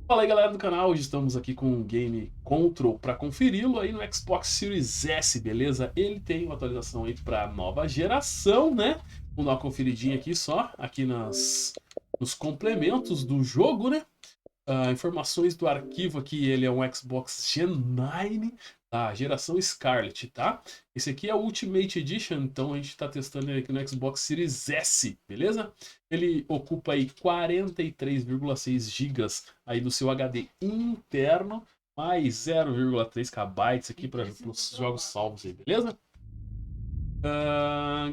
Fala aí, galera do canal, hoje estamos aqui com o game Control para conferi-lo aí no Xbox Series S, beleza? Ele tem uma atualização aí para nova geração, né? Vamos dar uma conferidinha aqui só, aqui nos complementos do jogo, né? Informações do arquivo aqui, ele é um Xbox Gen 9, tá? Geração Scarlet, tá? Esse aqui é o Ultimate Edition, então a gente está testando ele aqui no Xbox Series S, beleza? Ele ocupa aí 43,6 GB aí do seu HD interno, mais 0,3 KB aqui para os jogos salvos aí, beleza?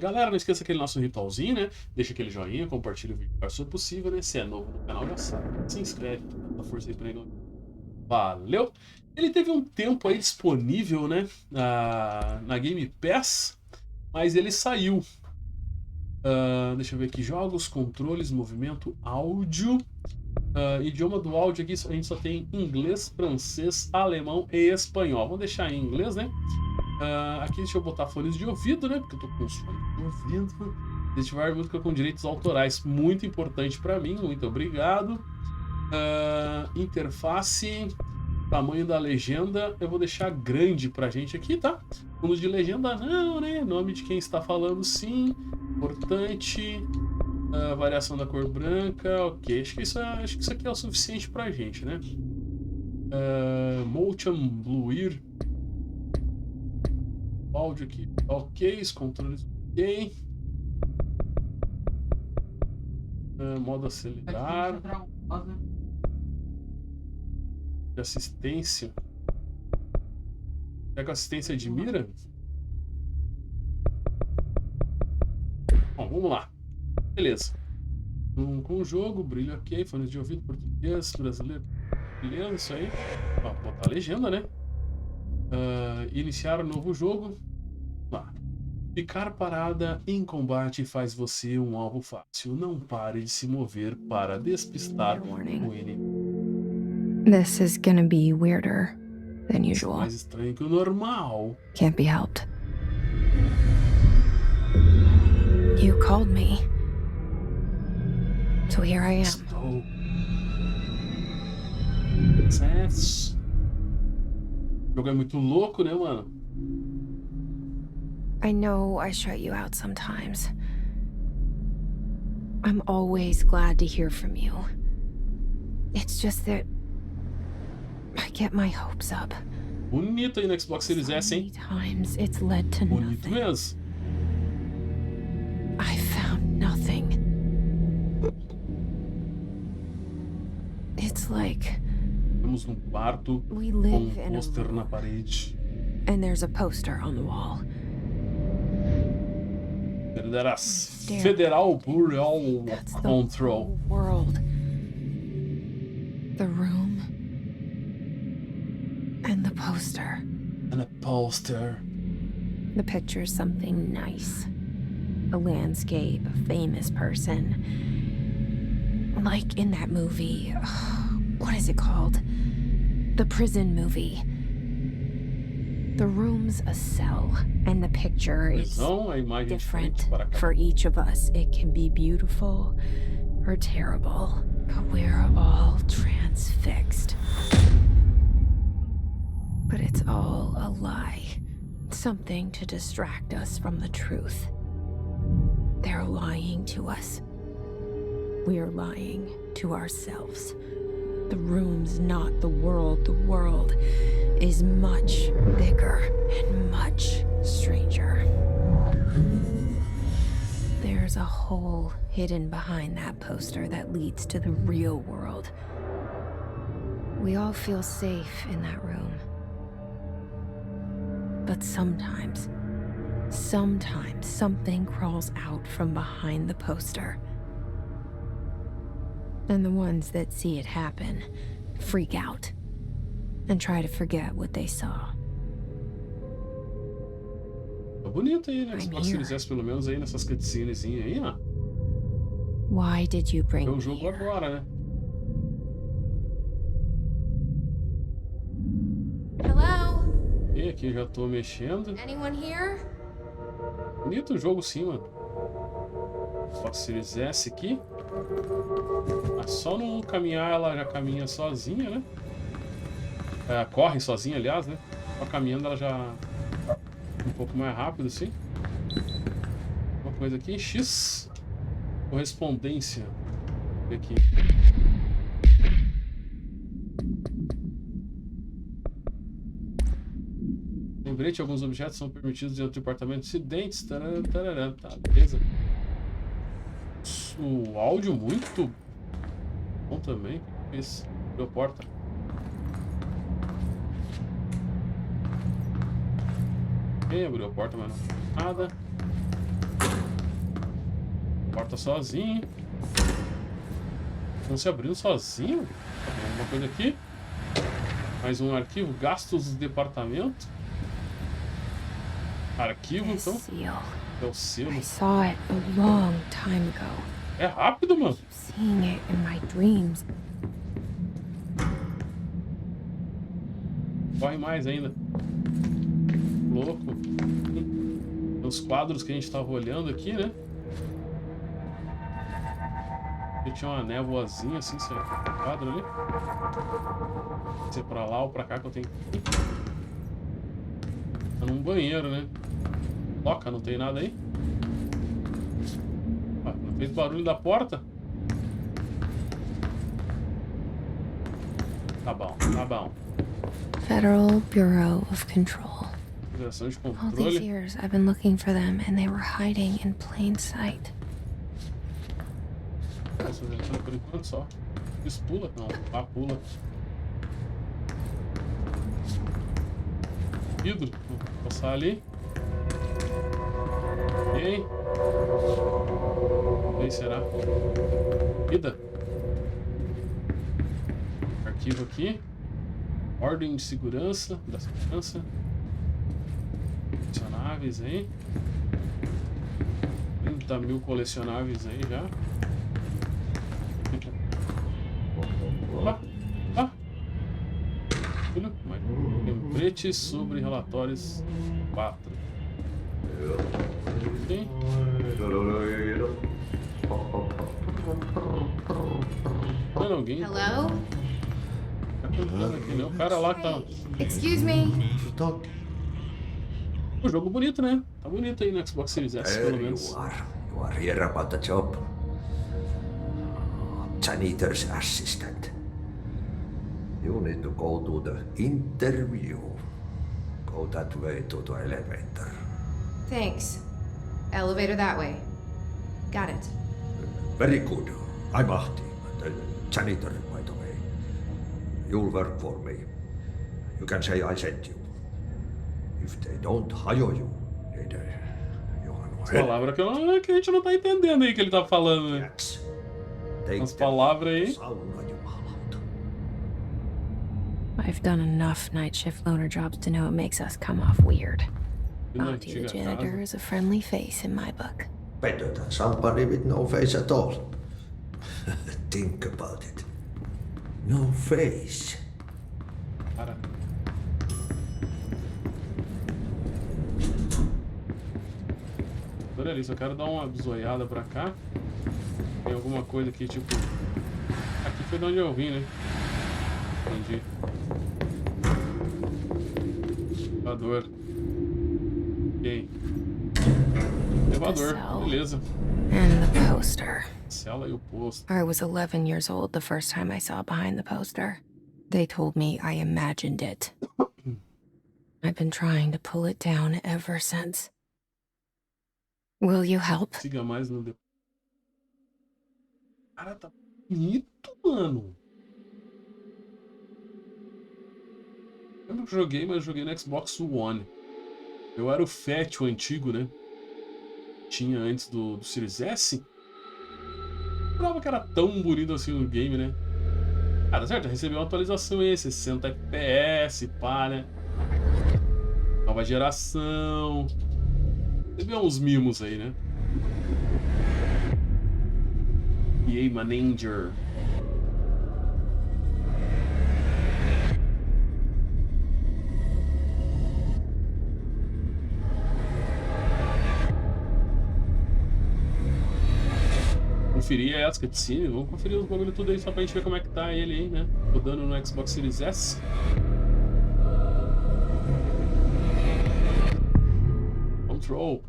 Galera, não esqueça aquele nosso ritualzinho, né? Deixa aquele joinha, compartilha o vídeo se for possível, né? Se é novo no canal, já sabe. Se inscreve, dá força aí pra ele. Valeu! Ele teve um tempo aí disponível, né? Na Game Pass, mas ele saiu. Deixa eu ver aqui, jogos, controles, movimento, áudio. Idioma do áudio aqui, a gente só tem inglês, francês, alemão e espanhol. Vamos deixar em inglês, né? Aqui deixa eu botar fones de ouvido, né? Porque eu tô com os fones de ouvido. Ativar música com direitos autorais, muito importante para mim, muito obrigado. Interface, tamanho da legenda, eu vou deixar grande pra gente aqui, tá? Fundo de legenda não, né? Nome de quem está falando, sim. Importante. Variação da cor branca, ok. Acho que isso aqui é o suficiente pra gente, né? Motion Blur. Áudio aqui, ok. Os controles, ok. Modo acelerar. De assistência. É com assistência de mira? Bom, vamos lá. Beleza. Com o jogo, brilho ok, fones de ouvido português, brasileiro. Beleza, isso aí. Botar a legenda, né? Iniciar um novo jogo. Lá. Ficar parada em combate faz você um alvo fácil. Não pare de se mover para despistar o inimigo. This is gonna be weirder than usual. Mais estranho que o normal. Can't be helped. You called me. So here I am. Estou. Sucesso. O jogo é muito louco, né, mano? I know I shut you out sometimes. I'm always glad to hear from you. It's just that I get my hopes up. Bonito aí no Xbox Series S, hein? Times it's led to Bonito nothing. mesmo. I found nothing. It's like Estamos num quarto we com live in a pôster na room, parede. and there's a poster on the wall. Federal Bureau That's of the Control. whole world. The room and the poster. And a poster. The picture's something nice. A landscape, a famous person. Like in that movie. What is it called? The prison movie. The room's a cell, and the picture is different for each of us. It can be beautiful or terrible, but we're all transfixed. But it's all a lie. Something to distract us from the truth. They're lying to us. We're lying to ourselves. The room's not the world. The world is much bigger and much stranger. There's a hole hidden behind that poster that leads to the real world. We all feel safe in that room. But sometimes something crawls out from behind the poster. And the ones that see it happen freak out and try to forget what they saw. Tá bonito aí, né? Xbox Series S, pelo menos aí nessas cutscenes aí, ó. Why did you bring me o jogo agora, né? Hello? E aqui eu já tô mexendo. Anyone here? Bonito o jogo sim, mano. Xbox Series S aqui. Ah, só no caminhar ela já caminha sozinha, né? É, corre sozinha, aliás, né? Só caminhando ela já um pouco mais rápido, assim. Uma coisa aqui, X. Correspondência. Vamos ver aqui. Lembrete, alguns objetos são permitidos dentro do departamento de incidentes. Tarará, tarará. Tá, beleza. O áudio muito bom também. O que é isso? Abriu a porta. Quem abriu a porta, mas não nada. Porta sozinho. Estão se abrindo sozinho? Alguma coisa aqui. Mais um arquivo. Gastos do departamento. Arquivo, então. É o selo. I saw it a long time ago. É rápido, mano. Keep seeing it in my dreams. Corre mais ainda. Louco. Os quadros que a gente tava olhando aqui, né? Tinha uma névoazinha assim, sei lá, quadro ali. Se é pra lá ou pra cá que eu tenho que ir. Tá num banheiro, né? Toca, não tem nada aí? Ah, não fez barulho da porta? Tá bom, tá bom. Federal Bureau of Control. Operação de All these controle. years I've been looking for them and they were hiding in plain sight. Nossa, já por enquanto só. Isso pula? Não, ah, pula. Vidro, vou passar ali. Ok. E aí, será? Vida. Arquivo aqui. Ordem de segurança. Da segurança. Colecionáveis aí. 30 mil colecionáveis aí já. Opa! Ah! Lembrete sobre relatórios 4. Sim. Mano, alguém Hello? tá cantando aqui, né? O cara lá que tá. Excuse me. O jogo bonito, né? Tá bonito aí no Xbox Series S, pelo menos. You are here about the job. Janitor's assistant. You need to go to the interview. Go that way to the elevator. Thanks. Elevator that way. Got it. Very good. I'm Ahti, the janitor, by the way. You'll work for me. You can say I sent you. If they don't hire you, As palavras que a gente não tá entendendo aí que ele tá falando, né? As palavras aí. I've done enough night shift loner jobs to know it makes us come off weird. Auntie the janitor is a friendly face in my book. Better than somebody with no face at all. Think about it. No face. Para. Olha ali, só quero dar uma bisoiada pra cá. Tem alguma coisa aqui, tipo... Aqui foi de onde eu vim, né? Entendi. Elevador. Ok. Elevador, beleza. And the poster. Cela e o posto. I was 11 years old the first time I saw behind the poster. They told me I imagined it. I've been trying to pull it down ever since. Will you help? Siga mais no... Cara, tá bonito, mano. Eu não joguei, mas eu joguei no Xbox One. Eu era o Fat, o antigo, né? Tinha antes do Series S. Não lembrava que era tão bonito assim o game, né? Ah, tá certo, recebeu uma atualização aí, 60 FPS, pá, né? Nova geração. Recebeu uns mimos aí, né? EA Manager. conferir as cutscenes, vamos conferir os bagulho tudo aí só pra gente ver como é que tá ele aí, né? Rodando no Xbox Series S. Control.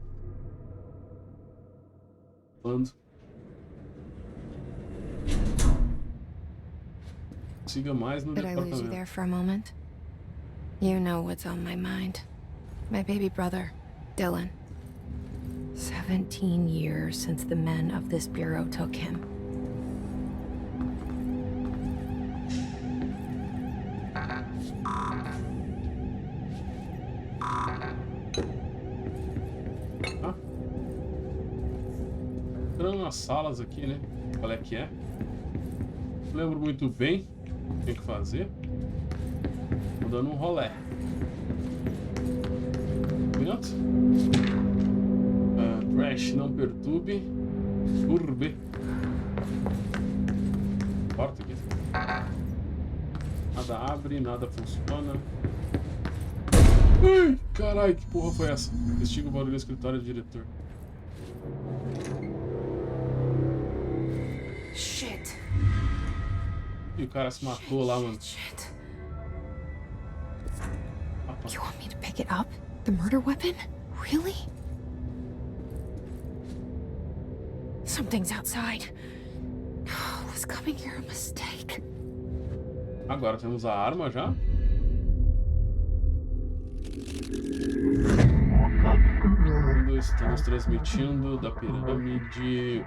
Bando. Siga mais no Did I lose you departamento. there for a moment? You know what's on my mind. My baby brother, Dylan. 17 years since the men of this bureau took him. Entrando nas salas aqui, né? Qual é que é? Não lembro muito bem o que tem que fazer. Tô dando um rolé. Minuto. Trash, não perturbe. Turbe. Porta aqui. Nada abre, nada funciona. Ai, caralho, que porra foi essa? Investiga o barulho do escritório do diretor. Shit. E o cara se matou lá, mano. Shit. Opa. You want me to pick it up? The murder weapon? Really? Something's outside. Was coming here a mistake? Agora temos a arma já. Estamos transmitindo da pirâmide.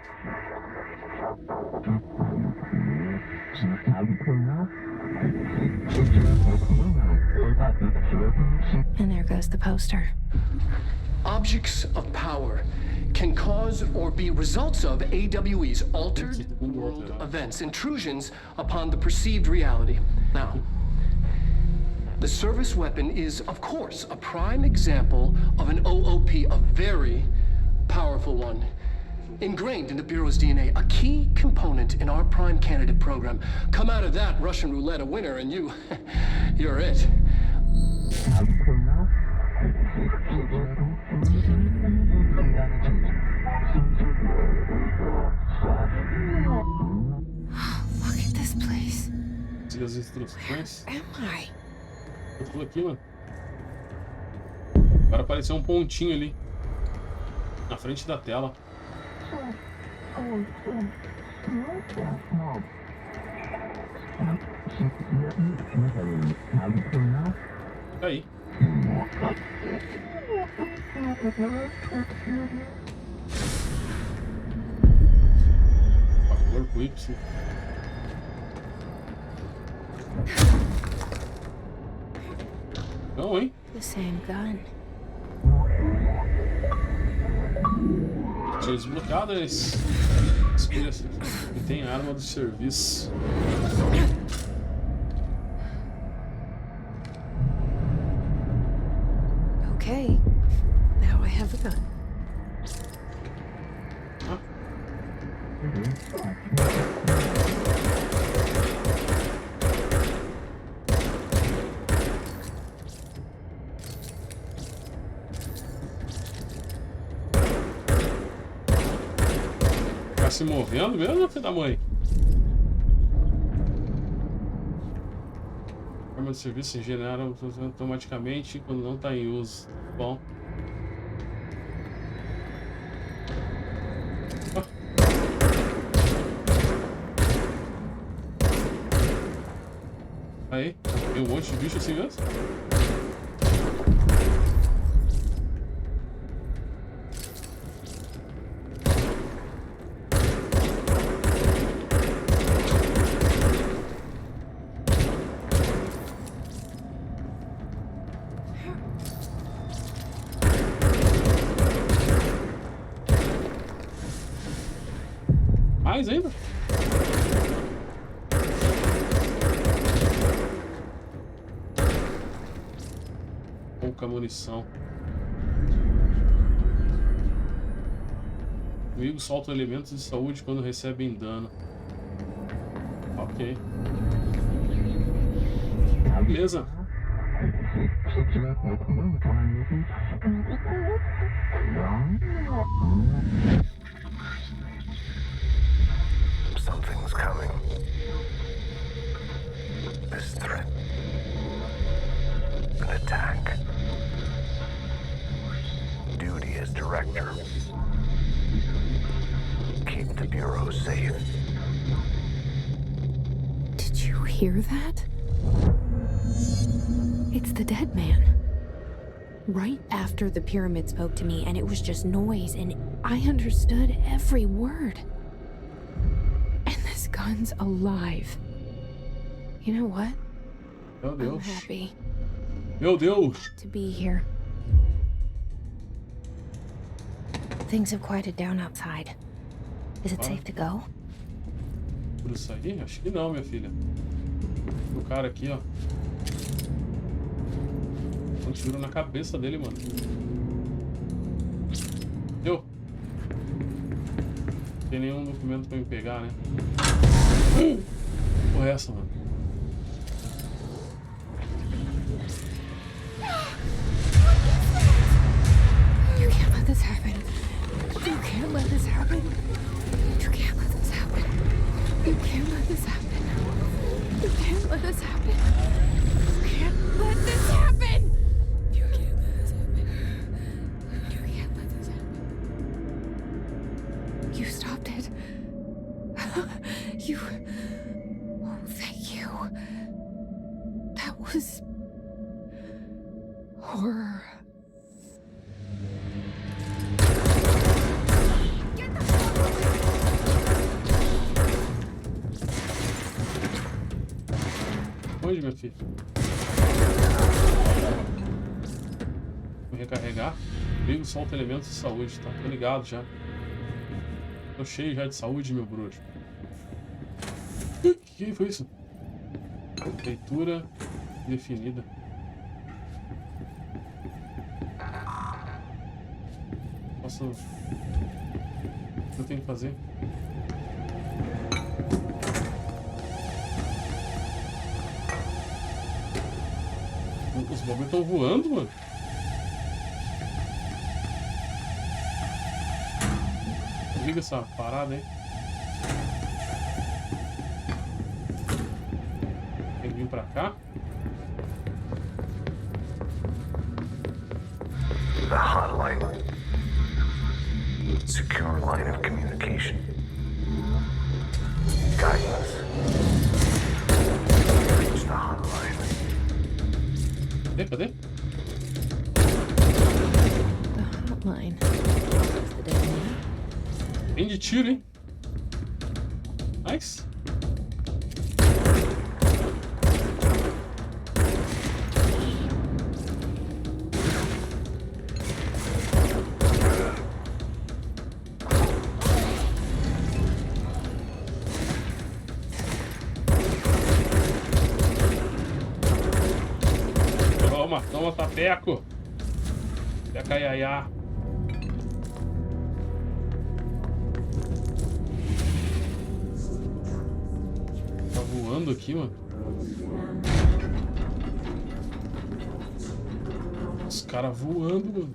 And there goes the poster. Objects of power can cause or be results of AWE's altered world events, intrusions upon the perceived reality. Now, the service weapon is, of course, a prime example of an OOP, a very powerful one. Ingrained in the Bureau's DNA, a key component in our prime candidate program. Come out of that Russian roulette a winner and you're it. Look at this place. Siga as instruções. Am I? Tá tudo aqui, mano. Agora apareceu um pontinho ali. Na frente da tela. Fica aí. Corpo Y. Não, hein? The same gun. Tinha desbloqueado esse. E tem arma do serviço. Okay. Now I have a gun. Ah. Tá se movendo mesmo, filho da mãe? Arma de serviço se genera automaticamente quando não está em uso. Bom. Aí, tem um monte de bicho assim mesmo? Mais ainda? Pouca munição. Inimigos soltam elementos de saúde quando recebem dano. Ok. Beleza. Something's coming. This threat. An attack. Duty as director. Keep the Bureau safe. Did you hear that? It's the dead man. Right after the pyramid spoke to me, and it was just noise, and I understood every word. And this gun's alive. You know what? Meu I'm Deus. happy Meu Deus. to be here. Things have quieted down outside. Is it safe to go? Por isso aí? Acho que não, minha filha. O cara aqui, ó. Um tiro na cabeça dele, mano. Deu? Não tem nenhum documento pra me pegar, né? Porra é essa, mano? You can't let this happen. You can't let this happen. You can't let this happen. You can't let this happen. You can't let this happen. You can't let this happen. You can't let this happen. You can't let this happen. You stopped it. You. Oh, thank you. That was horror. Onde, meu filho? Vou recarregar. Ligo, solta elementos de saúde, tá? Tô ligado já. Tô cheio já de saúde, meu bruxo. Que foi isso? Leitura definida. Posso... O que eu tenho que fazer? Os bagulhos estão voando, mano. Liga essa parada aí. Tem que vir pra cá. The hotline. Secure line of communication. Guidance. Reach the hotline. Cadê? The hotline. That's the dead man. Bem de tiro, hein? Nice. Toma, tapeco. Peca iaiá. Tá voando aqui, mano. Os caras voando, mano.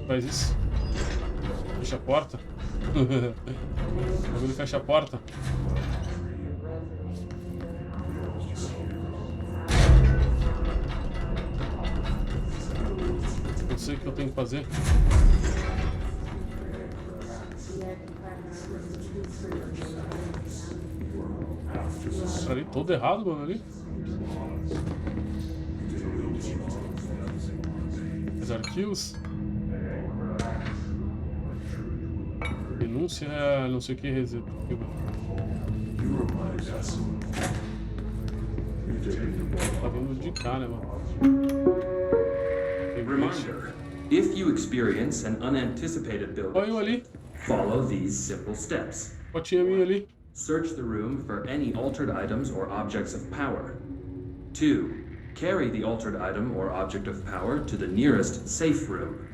Faz isso. Fecha a porta. O bagulho fecha a porta. Eu sei o que eu tenho que fazer. Ali, todo errado, mano, ali. Os arquivos. Denúncia, não sei o que, reset. Tá vindo de cá, né, mano? Reminder, if you experience an unanticipated Olha eu building, ali. follow these simple steps. Fotinha minha ali. Search the room for any altered items or objects of power. 2. Carry the altered item or object of power to the nearest safe room.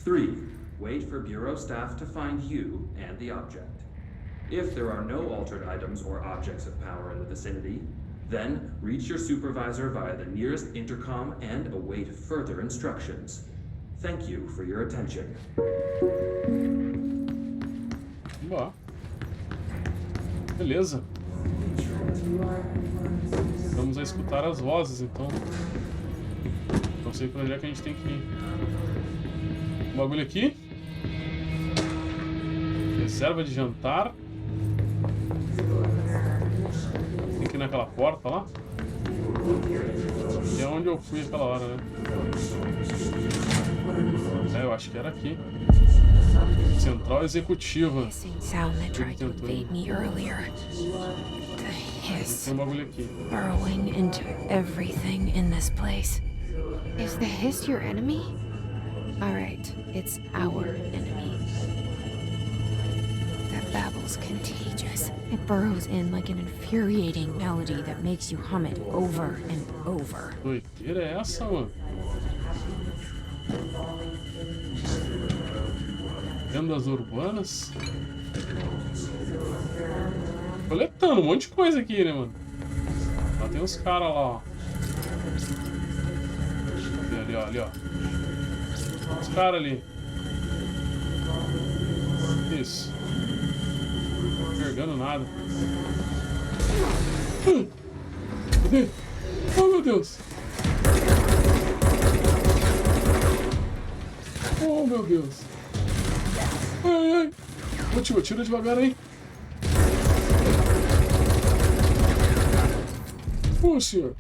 3. Wait for Bureau staff to find you and the object. If there are no altered items or objects of power in the vicinity, then reach your supervisor via the nearest intercom and await further instructions. Thank you for your attention. Boa. Beleza. Vamos a escutar as vozes, então. Não sei pra onde é que a gente tem que ir. Um bagulho aqui. Reserva de jantar. Tem que ir naquela porta lá. Que é onde eu fui aquela hora, né? É, eu acho que era aqui. Central Executiva. Hissing sound that tried to invade me earlier. The hiss Tem um bagulho aqui. burrowing into everything in this place. Is the hiss your enemy? Alright, it's our enemy. That babble's contagious. It burrows in like an infuriating melody that makes you hum it over and over. Doideira é essa, mano? Lendas urbanas. Coletando um monte de coisa aqui, né, mano? Lá tem uns caras lá, ó. Ali, ó, ali, ó. Os caras ali. Isso. Não tô enxergando nada. Cadê? Oh, meu Deus. Oh, meu Deus. Ai, ai. Tira devagar aí. Ô, senhor.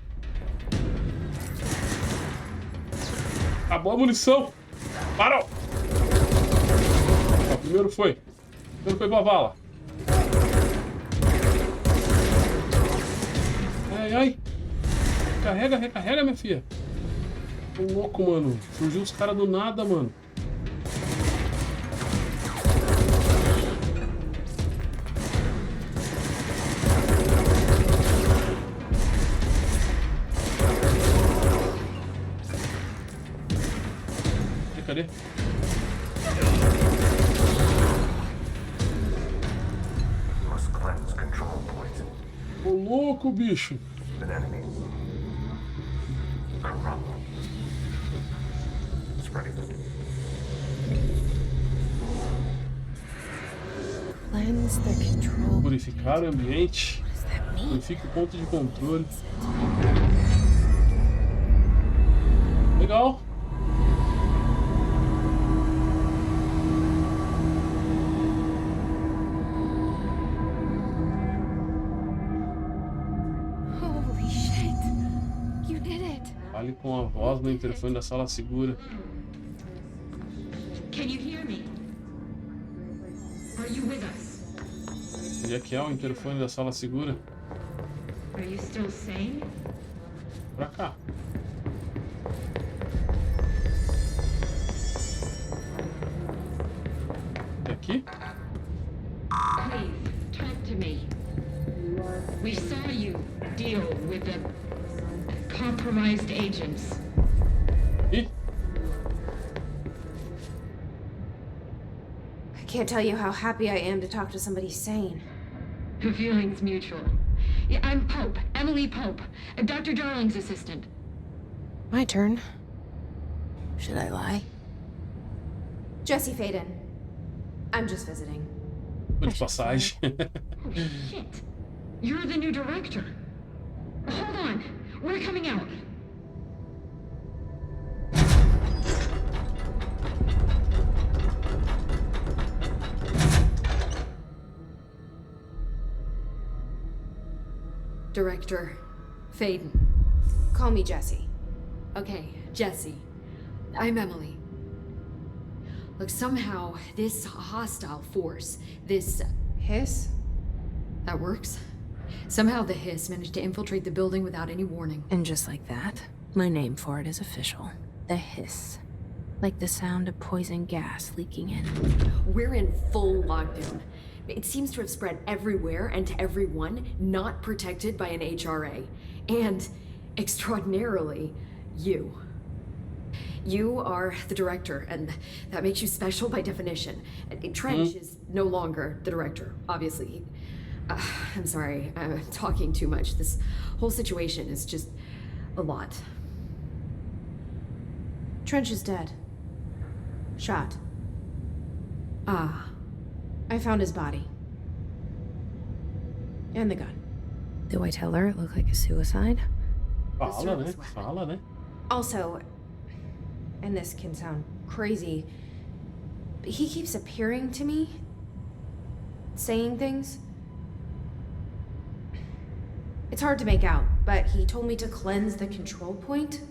Acabou a munição. Parou. Ó, primeiro foi pra vala. Ai, ai. Recarrega, minha filha. Tô louco, mano. Surgiu os caras do nada, mano. Cadê? Must cleanse control points. Ô louco, bicho. An enemy. Corrupt. Spreading. Cleanse the control. Purificar o ambiente. What does that mean? Purifique o ponto de controle. Legal. Holy shit. You did it. Fale com a voz no interfone da sala segura. Can you hear me? Are you with us? Onde é que é o interfone da sala segura? Are you still sane? Pra cá. É aqui? Please, talk to me. We saw you deal with the compromised agents. Ih, I can't tell you how happy I am to talk to somebody sane. The feeling's mutual. Yeah, I'm Pope, Emily Pope, Dr. Darling's assistant. My turn. Should I lie? Jesse Faden. I'm just visiting. tô de passagem. Oh, shit. You're the new director. Hold on. We're coming out. Director Faden. Call me Jesse. Okay, Jesse. I'm Emily. Look, somehow this hostile force, this... Hiss? that works? Somehow the hiss managed to infiltrate the building without any warning. And just like that, my name for it is official. The hiss. Like the sound of poison gas leaking in. We're in full lockdown. It seems to have spread everywhere and to everyone not protected by an HRA. And, extraordinarily, you. You are the director, and that makes you special by definition. Trench is no longer the director, obviously. I'm sorry, I'm talking too much. This whole situation is just a lot. Trench is dead. Shot. Ah. I found his body. And the gun. Do I tell her it looked like a suicide? Fala, né? Fala, né? Also, and this can sound crazy, but he keeps appearing to me, saying things. It's hard to make out, but he told me to cleanse the control point,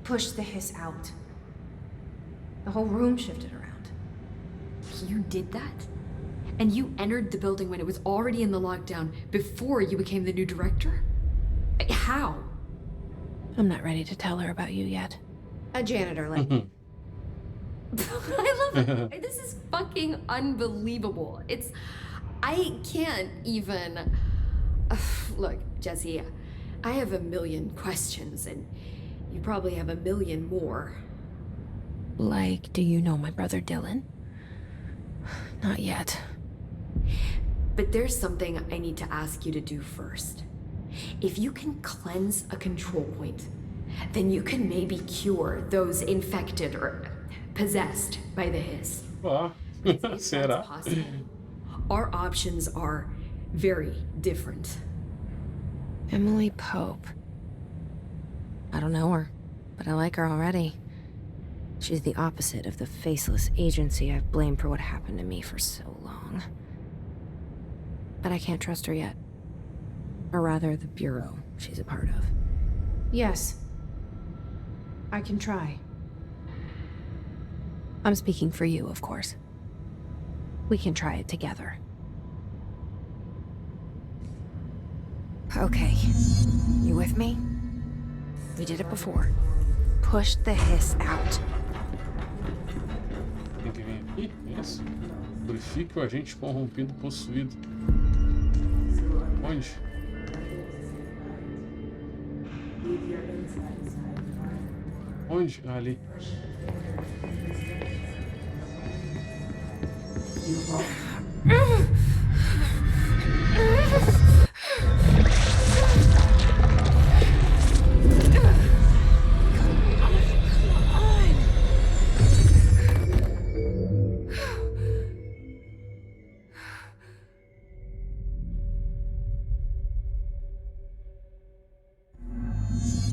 push the hiss out. The whole room shifted around. You did that? And you entered the building when it was already in the lockdown before you became the new director? How? I'm not ready to tell her about you yet. A janitor, like. I love it. This is fucking unbelievable. I can't even. Look, Jesse, I have a million questions, and you probably have a million more. Like, do you know my brother Dylan? Not yet. But there's something I need to ask you to do first. If you can cleanse a control point, then you can maybe cure those infected or possessed by the hiss. Ah, If that's será? possible, our options are very different. Emily Pope. I don't know her, but I like her already. She's the opposite of the faceless agency I've blamed for what happened to me for so long. But I can't trust her yet. Or rather, the bureau she's a part of. Yes. I can try. I'm speaking for you, of course. We can try it together. Okay. You with me? We did it before. Push the hiss out. Tem que vir aqui, isso. Purifique o agente corrompido possuído. Onde? Onde? Ah, ali.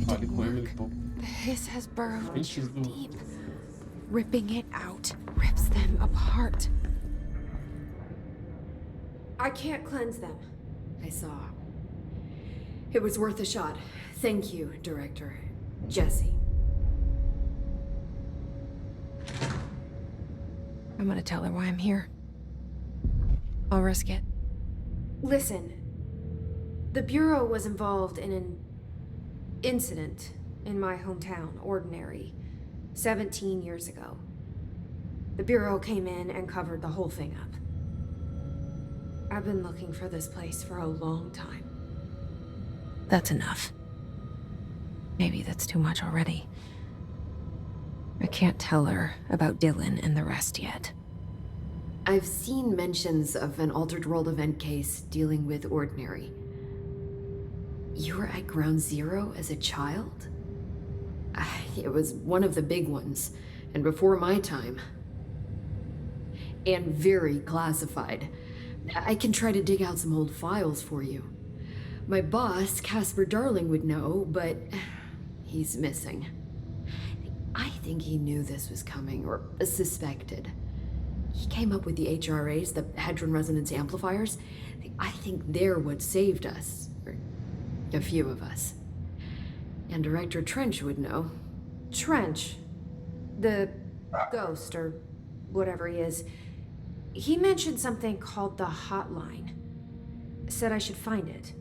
Fale com Emily Pope. The hiss has burrowed Inches too do- deep. Ripping it out rips them apart. I can't cleanse them. I saw. It was worth a shot. Thank you, Director. Jesse. I'm gonna tell her why I'm here. I'll risk it. Listen, the Bureau was involved in an incident in my hometown, Ordinary, 17 years ago. The Bureau came in and covered the whole thing up. I've been looking for this place for a long time. That's enough. Maybe that's too much already. I can't tell her about Dylan and the rest yet. I've seen mentions of an Altered World event case dealing with Ordinary. You were at Ground Zero as a child? It was one of the big ones, and before my time. And very classified. I can try to dig out some old files for you. My boss, Casper Darling, would know, but he's missing. I think he knew this was coming, or suspected. He came up with the HRAs, the Hadron Resonance Amplifiers. I think they're what saved us, or a few of us. And Director Trench would know. Trench, the ghost, or whatever he is, he mentioned something called the Hotline. Said I should find it.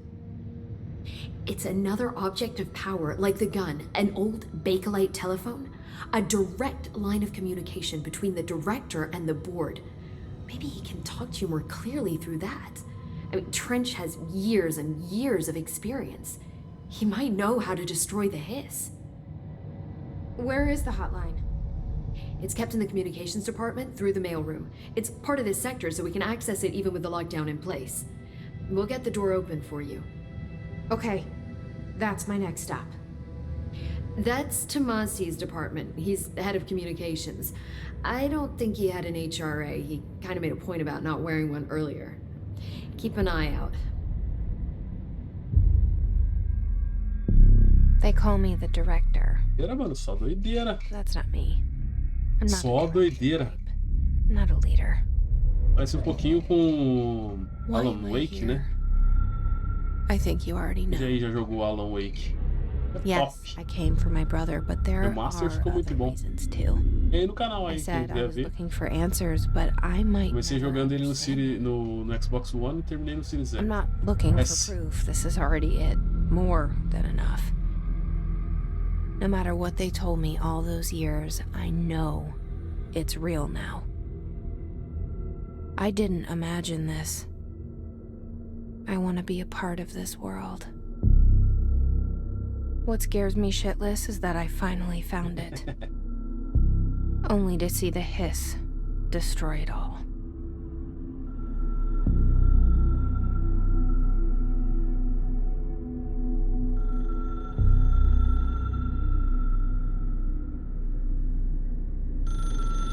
It's another object of power, like the gun, an old Bakelite telephone. A direct line of communication between the director and the board. Maybe he can talk to you more clearly through that. I mean, Trench has years and years of experience. He might know how to destroy the hiss. Where is the hotline? It's kept in the communications department through the mailroom. It's part of this sector, so we can access it even with the lockdown in place. We'll get the door open for you. Okay, that's my next stop. That's Tomasi's department. He's the head of communications. I don't think he had an HRA. He kind of made a point about not wearing one earlier. Keep an eye out. They call me the director. Doideira, mano, só doideira. That's not me. I'm not Só the director doideira. type. I'm not a leader. Parece pouquinho com Why Alan am I Wake, here? né? I think you already know. Já aí já jogou Alan Wake. É Yes, top. I came for my brother, but there O Master are ficou muito other bom. reasons too. E aí no canal I aí, quem said I quer was ver. looking for answers, but I might Comecei never jogando ele no, understand. no Xbox One e terminei no Series I'm X. not looking Yes. for proof. This is already it. More than enough. No matter what they told me all those years, I know it's real now. I didn't imagine this. I want to be a part of this world. What scares me shitless is that I finally found it. Only to see the hiss destroy it all.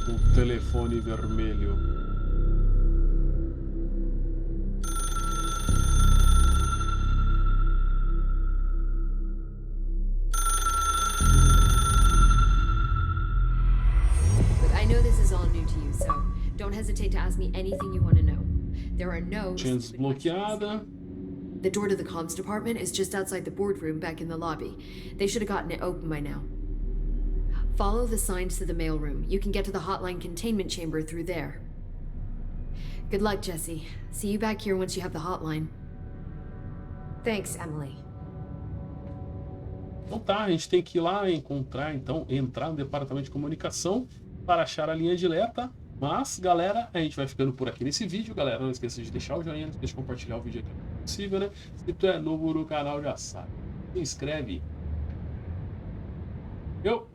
O telefone vermelho. Look, I know this is all new to you, so don't hesitate to ask me anything you want to know. There are no Tinha stupid questions. desbloqueada. The door to the comms department is just outside the boardroom back in the lobby. They should have gotten it open by now. Follow the signs to the mailroom. You can get to the hotline containment chamber through there. Good luck, Jesse. See you back here once you have the hotline. Thanks, Emily. Então tá, a gente tem que ir lá encontrar, então, entrar no departamento de comunicação para achar a linha direta. Mas, galera, a gente vai ficando por aqui nesse vídeo, galera. Não esqueça de deixar o joinha, não esqueça de compartilhar o vídeo aqui se possível, né? Se tu é novo no canal, já sabe. Se inscreve. Eu